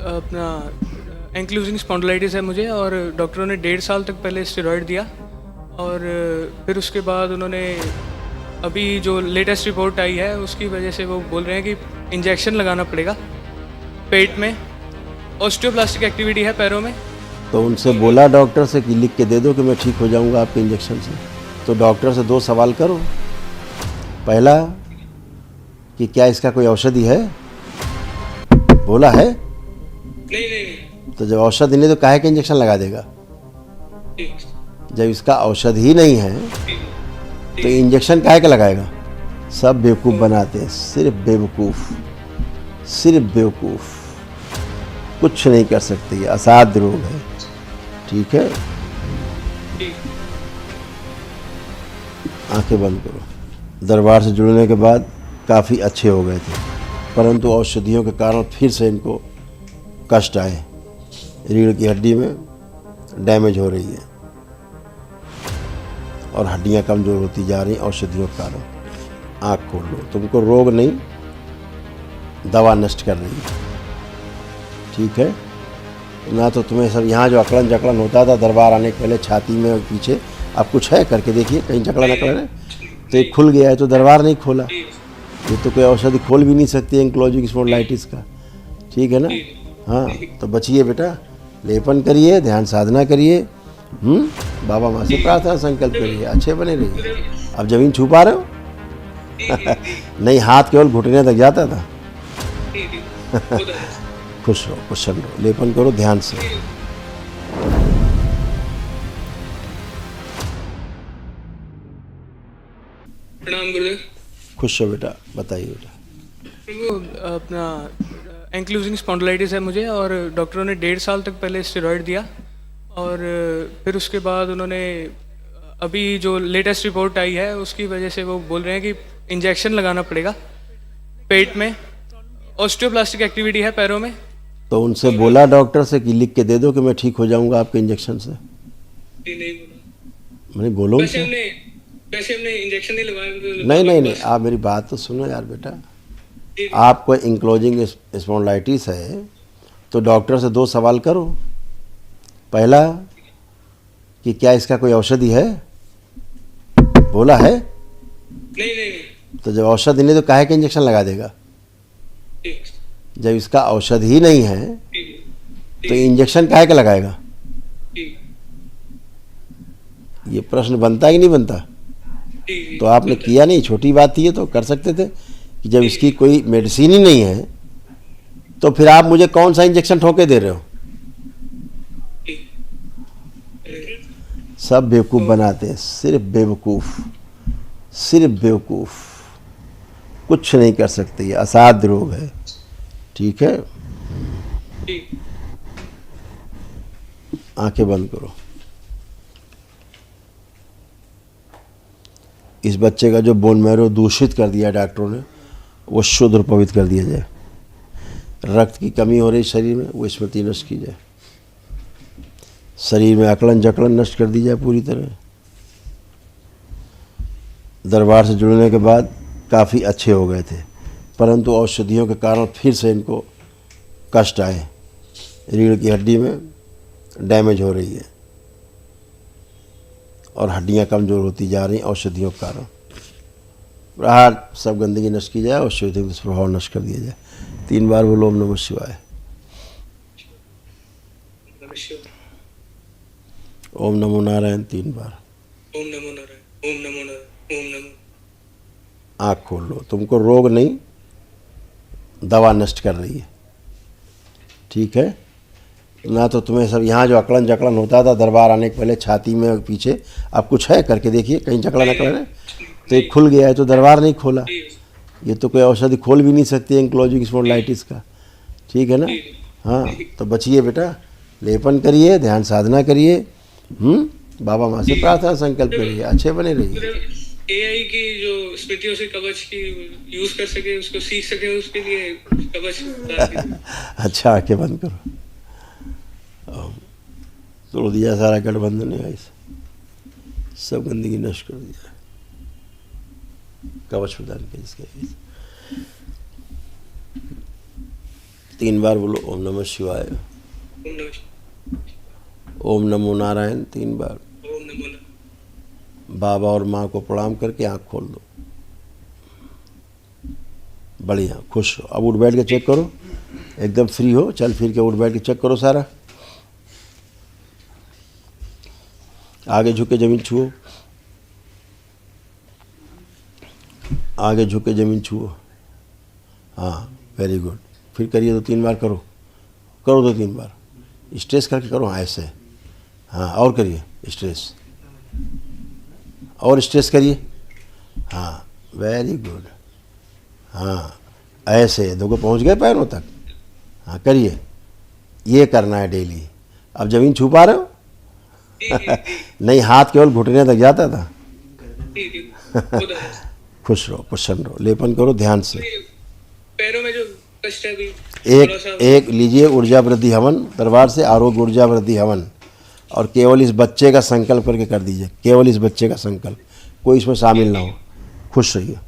अपना एंक्लूजिंग स्पॉन्डिलाइटिस है मुझे, और डॉक्टरों ने 1.5 साल तक पहले स्टेरॉइड दिया, और फिर उसके बाद उन्होंने अभी जो लेटेस्ट रिपोर्ट आई है उसकी वजह से वो बोल रहे हैं कि इंजेक्शन लगाना पड़ेगा पेट में। ऑस्टियोप्लास्टिक एक्टिविटी है पैरों में। तो उनसे बोला डॉक्टर से कि लिख के दे दो कि मैं ठीक हो जाऊंगा आपके इंजेक्शन से। तो डॉक्टर से 2 सवाल करो। पहला कि क्या इसका कोई औषधि है, बोला है? नहीं नहीं नहीं। तो जब औषधि नहीं तो काहे के इंजेक्शन लगा देगा? जब इसका औषधि ही नहीं है तो इंजेक्शन काहे का लगाएगा? सब बेवकूफ़ बनाते हैं, सिर्फ बेवकूफ़, सिर्फ बेवकूफ़। कुछ नहीं कर सकते, ये असाध्य रोग है। ठीक है, आंखें बंद करो। दरबार से जुड़ने के बाद काफ़ी अच्छे हो गए थे, परंतु औषधियों के कारण फिर से इनको कष्ट आए। रीढ़ की हड्डी में डैमेज हो रही है और हड्डियां कमज़ोर होती जा रही औषधियों के कारण। आँख खोल लो, तुमको रोग नहीं, दवा नष्ट कर रही है। ठीक है ना? तो तुम्हें सब यहाँ जो अकड़न जकड़न होता था दरबार आने के पहले छाती में और पीछे, अब कुछ है करके देखिए, कहीं जकड़न अकड़न है तो एक खुल गया है, तो दरबार नहीं खोला। ये तो कोई औषधि खोल भी नहीं सकती एंक्लोजिंग स्पॉन्डिलाइटिस का। ठीक है ना? हाँ, तो बचिए बेटा, लेपन करिए, ध्यान साधना करिए, बाबा माँ से प्रार्थना संकल्प करिए, अच्छे बने रहिए। अब जमीन छू पा रहे हो? नहीं, हाथ केवल घुटने तक जाता था। खुश रहो, प्रसन्न रहो, लेपन करो ध्यान से। प्रणाम गुरुदेव। खुश हो बेटा, बताइए बेटा। वो अपना एंक्लूजिंग स्पॉन्डिलाइटिस है मुझे, और डॉक्टरों ने 1.5 साल तक पहले स्टेरॉइड दिया, और फिर उसके बाद उन्होंने अभी जो लेटेस्ट रिपोर्ट आई है उसकी वजह से वो बोल रहे हैं कि इंजेक्शन लगाना पड़ेगा पेट में। ऑस्टियोप्लास्टिक एक्टिविटी है पैरों में। तो उनसे बोला डॉक्टर से कि लिख के दे दो कि मैं ठीक हो जाऊंगा आपके इंजेक्शन से? नहीं बोला। मैंने बोलो वैसे हमने इंजेक्शन नहीं लगवाया। नहीं नहीं नहीं, आप मेरी बात तो सुनो यार बेटा। आपको एंक्लोजिंग स्पॉन्डिलाइटिस है तो डॉक्टर से 2 सवाल करो। पहला कि क्या इसका कोई औषधि है, बोला है? नहीं नहीं नहीं। तो जब औषधि नहीं तो काहे के इंजेक्शन लगा देगा? जब इसका औषधि ही नहीं है तो इंजेक्शन काहे का लगाएगा? ये प्रश्न बनता है कि नहीं बनता? तो आपने किया नहीं, छोटी बात थी ये, तो कर सकते थे कि जब इसकी कोई मेडिसिन ही नहीं है तो फिर आप मुझे कौन सा इंजेक्शन ठोके दे रहे हो? सब बेवकूफ़ बनाते हैं, सिर्फ बेवकूफ़, सिर्फ बेवकूफ़। कुछ नहीं कर सकते, ये असाध्य रोग है। ठीक है, आंखें बंद करो। इस बच्चे का जो बोन मैरो दूषित कर दिया डॉक्टरों ने, वो शुद्ध और पवित्र कर दिया जाए। रक्त की कमी हो रही शरीर में, वो स्मृति नष्ट की जाए। शरीर में अकड़न जकड़न नष्ट कर दी जाए पूरी तरह। दरबार से जुड़ने के बाद काफ़ी अच्छे हो गए थे, परंतु औषधियों के कारण फिर से इनको कष्ट आए। रीढ़ की हड्डी में डैमेज हो रही है और हड्डियां कमज़ोर होती जा रही औषधियों के कारण। राहत सब गंदगी नष्ट की जाए, औषधियों का प्रभाव नष्ट कर दिया जाए। 3 बार बोलो ओम नमः शिवाय। ओम नमो नारायण 3 बार। ओम नमो नारायण, ओम नमो नारायण, ओम नमो। आँख खोल लो, तुमको रोग नहीं, दवा नष्ट कर रही है। ठीक है ना? तो तुम्हें सब यहाँ जो अकड़न जकड़न होता था दरबार आने के पहले छाती में और पीछे, अब कुछ है करके देखिए, कहीं जकड़न अकड़न है तो एक खुल गया है, तो दरबार नहीं खोला। ये तो कोई औषधि खोल भी नहीं सकती एंक्लोजिंग स्पॉन्डिलाइटिस का। ठीक है ना? हाँ, तो बचिए बेटा, लेपन करिए, ध्यान साधना करिए, बाबा माँ से प्रार्थना संकल्प करिए, अच्छे बने रहिए। एआई की जो स्मृतियों से कवच की यूज कर सके, उसको सीख सके, उसके लिए कवच। अच्छा, आंखें बंद करो। तोड़ दिया सारा गठबंधन है, सब गंदगी नष्ट कर दिया, कवच प्रदान किया इसके। 3 बार बोलो ओम नमः शिवाय, ओम नमः शिवाय, ओम नमो नारायण 3 बार। ओम नमो नारायण। बाबा और माँ को प्रणाम करके आँख खोल दो। बढ़िया, खुश हो। अब उठ बैठ के चेक करो, एकदम फ्री हो, चल फिर के उठ बैठ के चेक करो सारा। आगे झुक के जमीन छुओ, आगे झुक के जमीन छुओ। हाँ वेरी गुड। फिर करिए 2-3 बार, करो करो 2-3 बार, स्ट्रेस करके करो। हाँ ऐसे, हाँ और करिए स्ट्रेस, और स्ट्रेस करिए। हाँ वेरी गुड। हाँ ऐसे देखो पहुँच गए पैरों तक। हाँ करिए, ये करना है डेली। अब ज़मीन छू पा रहे हो? नहीं, हाथ केवल घुटने तक जाता था। खुश रहो, प्रसन्न रहो, लेपन करो ध्यान से। पैरों में जो कष्ट है अभी एक लीजिए ऊर्जा वृद्धि हवन दरबार से, आरोग्य ऊर्जा वृद्धि हवन, और केवल इस बच्चे का संकल्प करके कर दीजिए, केवल इस बच्चे का संकल्प, कोई इसमें शामिल ना हो। खुश रहिए।